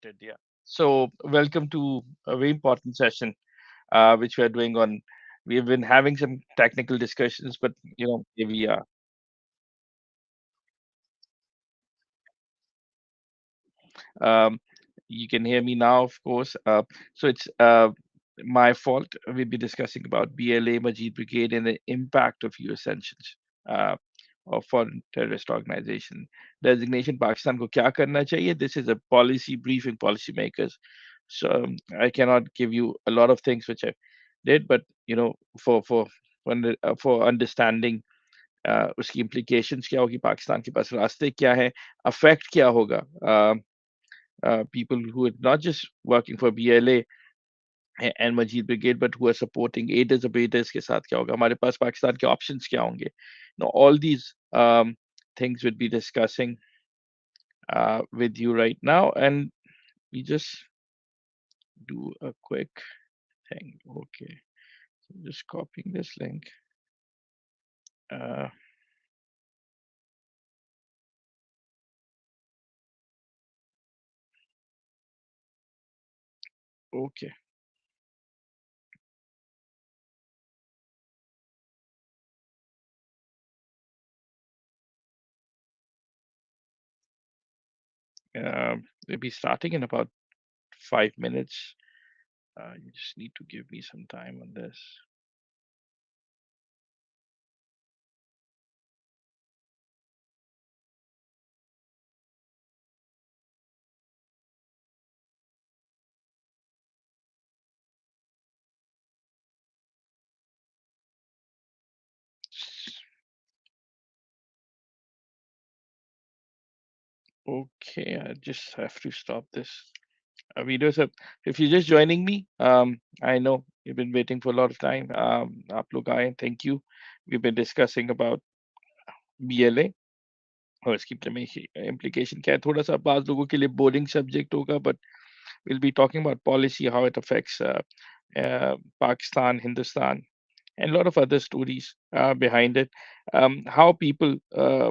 Sorted, yeah. So, welcome to a very important session, which we are doing on. We've been having some technical discussions, but here we are. Um, you can hear me now, of course. So it's my fault. We'll be discussing about BLA, Majid Brigade, and the impact of US sanctions of foreign terrorist organization. Designation Pakistan ko kya karna chahiye? This is a policy briefing, policymakers. So I cannot give you a lot of things which I did, but for understanding उसकी implications क्या होगी, पाकिस्तान के पास रास्ते क्या है, affect क्या होगा, people who are not just working for BLA and Majid Brigade, but who are supporting aiders abettors के साथ क्या होगा, हमारे पास पाकिस्तान के options क्या होंगे. Now, all these things we'll be discussing with you right now, and we just do a quick thing. Okay, so just copying this link. Uh, okay. We'll be starting in about 5 minutes. You just need to give me some time on this. Okay, I just have to stop this video. So if you're just joining me, I know you've been waiting for a lot of time. आप लोग आए, thank you. We've been discussing about BLA और इसकी implication क्या है. थोड़ा सा बात लोगों के लिए boring subject होगा, but we'll be talking about policy, how it affects Pakistan, Hindustan, and a lot of other stories behind it. How people,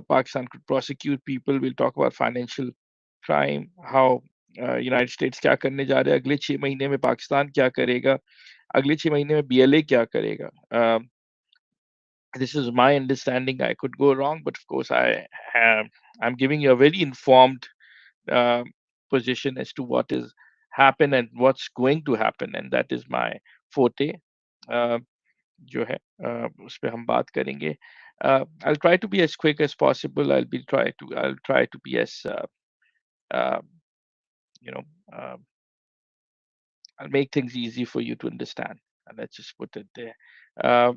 Pakistan could prosecute people. We'll talk about financial crime, how United States क्या करने जा रहे हैं, अगले 6 महीने में पाकिस्तान क्या करेगा, अगले 6 महीने में BLA क्या करेगा. This is my understanding. I could go wrong, but of course I'm giving you a very informed uh, position as to what is happen and what's going to happen, and that is my forte. Uh, जो है उस पे हम बात करेंगे. I'll try to be as quick as possible. I'll try to be as uh, you know uh, I'll make things easy for you to understand. And let's just put it there. Uh,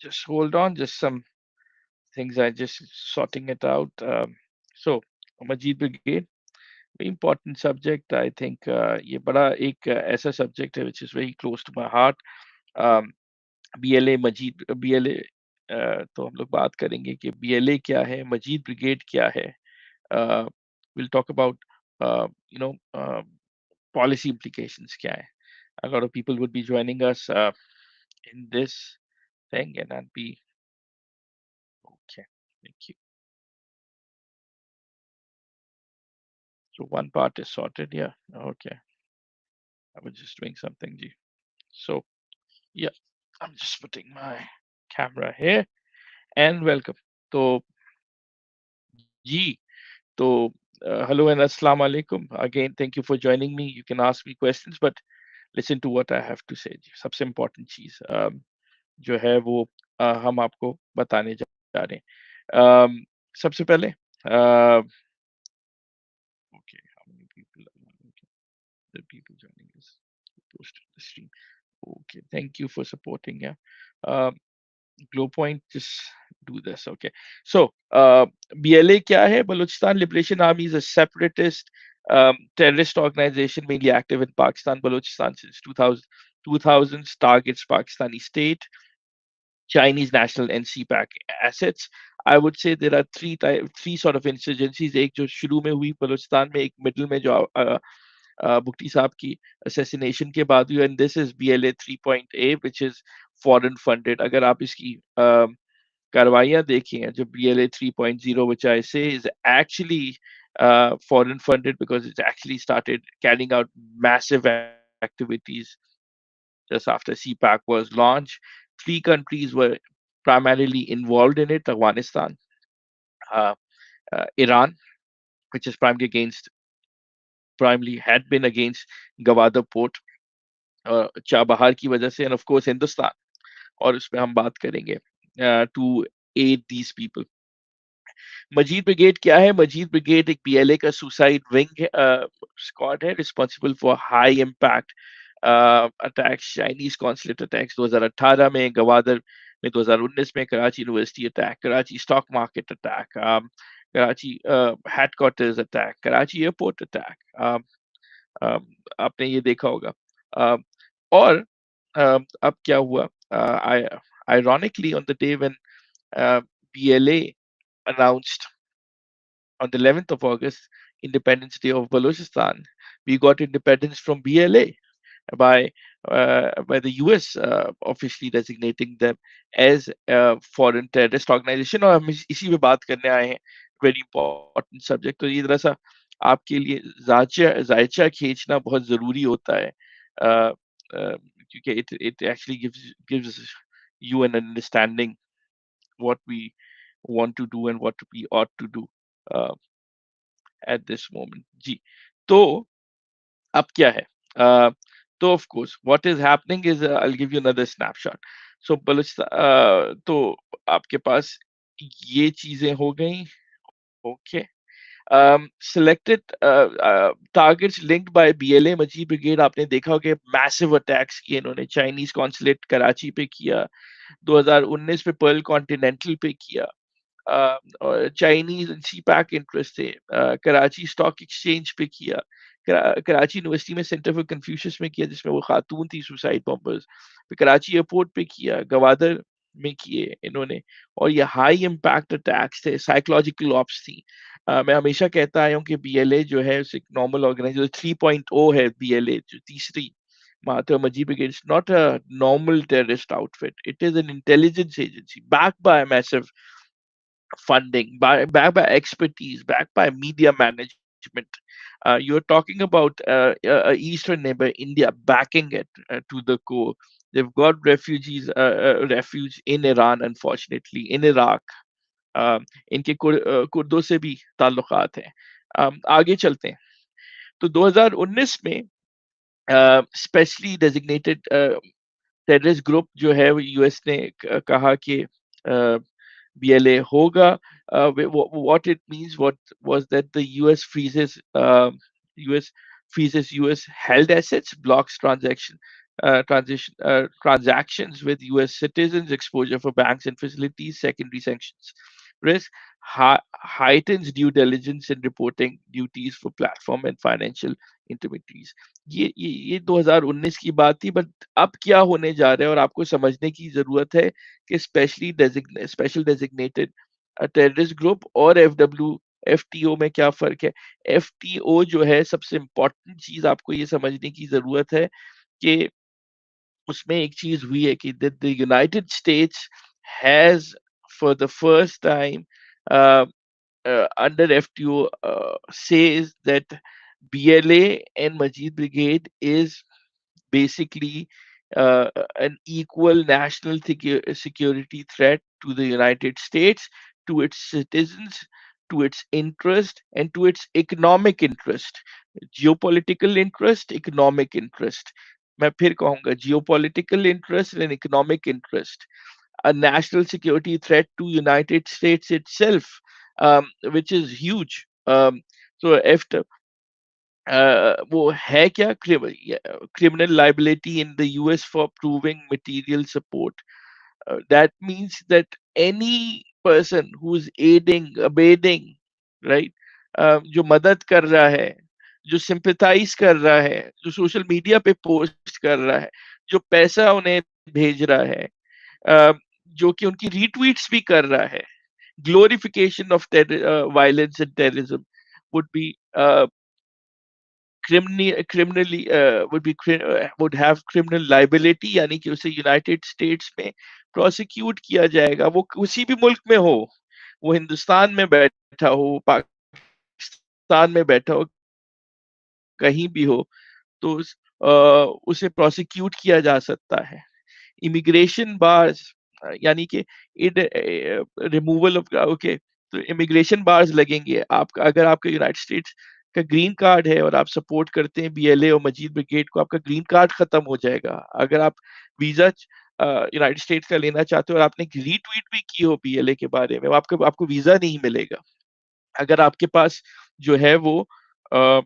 just hold on. Just some things I just sorting it out. So Majid Brigade, very important subject. I think ये बड़ा एक ऐसा subject है which is very close to my heart. Um, BLA Majeed BLA तो हम लोग बात करेंगे कि BLA क्या है, मजीद ब्रिगेड क्या है. We'll talk about uh, you know uh, policy implications क्या है. A lot of people would be joining us in this thing, and I'd be okay. Thank you. So one part is sorted. Yeah. Okay. I was just doing something. Ji. So yeah, I'm just putting my camera here and welcome. So G. So, hello and assalamu alaikum. Again, thank you for joining me. You can ask me questions, but listen to what I have to say. सबसे important चीज जो है वो हम आपको बताने जा रहे हैं. सबसे पहले okay, how many people okay, the people joining us posted the stream. Okay, thank you for supporting. Yeah. Um, Glow Point, just do this. Okay. So, BLA क्या है? Balochistan Liberation Army is a separatist terrorist organization mainly active in Pakistan, Balochistan since 2000s, targets Pakistani state, Chinese national and CPAC assets. I would say there are three sort of insurgencies. एक जो शुरू में हुई बलूचिस्तान में, एक middle में जो Bukti साहब की assassination के बाद हुई, and this is BLA 3.A, which is foreign funded. अगर आप इसकी कार्रवाइयाँ देखें, जो BLA 3.0, which I say is actually foreign funded, because it's actually started carrying out massive activities just after CPAC was launched. Three countries were primarily involved in it: Afghanistan, uh, Iran, which is primarily had been against Gwadar Port, Chabahar की वजह से, and of course Hindustan, और उसमें हम बात करेंगे to aid these people. Majeed brigade क्या है? मजीद ब्रिगेड एक पीएलए का सुसाइड विंग स्क्वाड है, responsible for high impact attacks, Chinese consulate attacks 2018 में, गवादर में 2019 में, Karachi university attack, Karachi stock market attack, Karachi headquarters attack, Karachi airport attack, आपने ये देखा होगा. uh, और अब क्या हुआ? Ironically, on the day when BLA announced on the 11th of August, Independence Day of Balochistan, we got independence from BLA by the US officially designating them as a foreign terrorist organization. और हम इसी पे बात करने आए हैं, very important subject. तो ये जरा सा आपके लिए जायचा खींचना बहुत ज़रूरी होता है, uh, क्योंकि it actually gives you an understanding what we want to do and what we ought to do uh, at this moment. जी, तो अब क्या है? Uh, तो of course, what is happening is I'll give you another snapshot. So Balochistan, तो आपके पास ये चीजें हो गई. Okay. Selected targets linked by BLA Majeed brigade. आपने देखा होगा मैसिव अटैक्स किए इन्होंने. चाइनीज कॉन्सुलेट कराची पे किया, 2019 में पर्ल कॉन्टिनेंटल पे किया, और चाइनीज सीपैक इंटरेस्ट थे, कराची स्टॉक एक्सचेंज पे किया, कराची यूनिवर्सिटी में सेंटर फॉर कन्फ्यूशियस में किया जिसमें वो खातून थी सुसाइड बॉम्बर्स, फिर कराची एयरपोर्ट पे किया, गवादर में किए इन्होंने. और ये हाई इम्पैक्ट अटैक्स थे, साइकोलॉजिकल ऑप्स थी. मैं हमेशा कहता आया हूँ कि बीएलए जो है एक नॉर्मल ऑर्गेनाइजेशन 3.0 है. बीएलए जो तीसरी Mahatma Mujib Brigade is not a normal terrorist outfit. It is an intelligence agency backed by a massive funding, backed by expertise, backed by media management. You're talking about Eastern neighbor India backing it to the core. They've got refuge in Iran, unfortunately, in Iraq. इनके कुर्दों से भी ताल्लुकात हैं. आगे चलते हैं. तो 2019 में स्पेशली डेजिग्नेटेड टेररिस्ट ग्रुप जो है वो यूएस ने कहा कि BLA hoga. What it means, what was that the US freezes US held assets, blocks transactions with US citizens, exposure for banks and facilities, secondary sanctions risk, heightens due diligence and reporting duties for platform and financial intermediaries. ये 2019 की बात थी, but अब क्या होने जा रहा है और आपको समझने की जरूरत है कि स्पेशल डेजिग्नेटेड टेररिस्ट ग्रुप और एफटीओ में क्या फर्क है. एफटीओ जो है, सबसे इंपॉर्टेंट चीज आपको ये समझने की जरूरत है कि उसमें एक चीज हुई है कि the United states has for the first time under FTO says that BLA and Majid Brigade is basically an equal national security threat to the United States, to its citizens, to its interest, and to its economic interest. Geopolitical interest, economic interest. मैं फिर कहूंगा, geopolitical interest and economic interest. A national security threat to United States itself, which is huge. So if वो है क्या? Criminal liability in the US for proving material support. That means that any person who's aiding, abetting, right, जो मदद कर रहा है, जो sympathize कर रहा है, जो सोशल मीडिया पे पोस्ट कर रहा है, जो पैसा उन्हें भेज रहा है, जो कि उनकी रीट्वीट्स भी कर रहा है, glorification of violence and terrorism would be criminally would have criminal liability, यानी कि उसे यूनाइटेड स्टेट्स में प्रोसिक्यूट किया जाएगा. वो किसी भी मुल्क में हो, वो हिंदुस्तान में बैठा हो, पाकिस्तान पाकिस्तान में बैठा हो, कहीं भी हो, तो उसे प्रोसिक्यूट किया जा सकता है। इमिग्रेशन बार्स यानी कि रिमूवल ऑफ ओके, तो इमिग्रेशन बार्स लगेंगे। आप अगर आपका यूनाइटेड स्टेट्स का ग्रीन कार्ड है और आप सपोर्ट करते हैं बीएलए और मजीद ब्रिगेड को, आपका ग्रीन कार्ड खत्म हो जाएगा। अगर आप वीजा यूनाइटेड स्टेट्स का लेना चाहते हो और आपने रीट्वीट भी की हो बीएलए के बारे में, आपको आपको वीजा नहीं मिलेगा। अगर आपके पास जो है वो अ,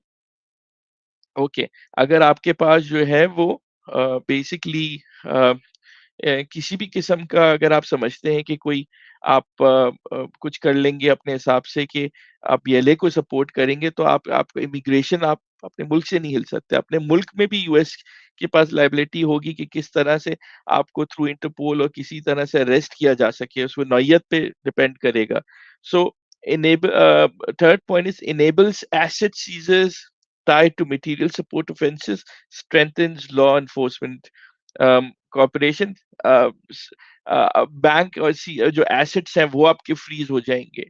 ओके, अगर आपके पास जो है वो बेसिकली किसी भी किस्म का अगर आप समझते हैं कि कोई आप कुछ कर लेंगे अपने हिसाब से कि आप बीएलए को सपोर्ट करेंगे, तो आप इमिग्रेशन आप अपने मुल्क से नहीं हिल सकते। अपने मुल्क में भी यूएस के पास लायबिलिटी होगी कि किस तरह से आपको थ्रू इंटरपोल और किसी तरह से अरेस्ट किया जा सके, उसमें नौयत पे डिपेंड करेगा। So third point is enables asset seizures tied to material support offenses, strengthens law enforcement corporation, bank और जो एसेट्स हैं वो आपके फ्रीज हो जाएंगे।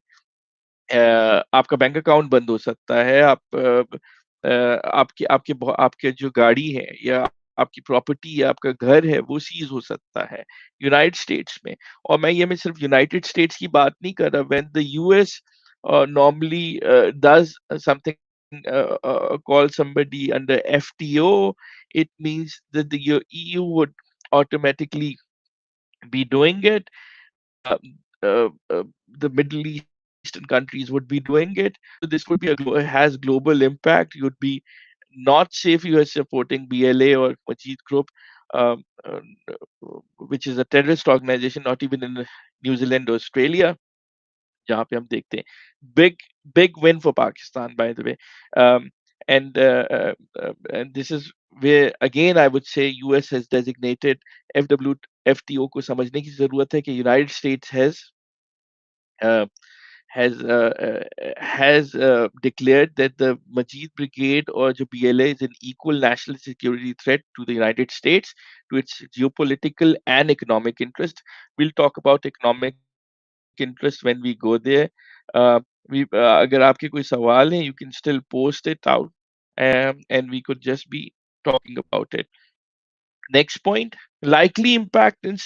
आपका बैंक अकाउंट बंद हो सकता है। आपकी आपके आपके जो गाड़ी है या आपकी प्रॉपर्टी या आपका घर है वो सीज हो सकता है यूनाइटेड स्टेट्स में। और मैं सिर्फ यूनाइटेड स्टेट्स की बात नहीं कर रहा। When the US normally does something, call somebody under FTO, it means that the EU would automatically be doing it. uh, the Middle Eastern countries would be doing it. So this would be has global impact. You'd be not safe. You are supporting BLA or Majid Group, um, uh, which is a terrorist organization, not even in New Zealand or Australia. जहाँ पे हम देखते हैं big big win for Pakistan, by the way. um, and this is where again I would say US has designated FTO को समझने की जरूरत है कि United States uh, has declared that the Majid Brigade or the BLA is an equal national security threat to the United States, to its geopolitical and economic interest. We'll talk about economic interest when we go there. Uh, अगर आपके कोई सवाल हैं, you can still post it out, and we could just be talking about it. Next point, likely impact in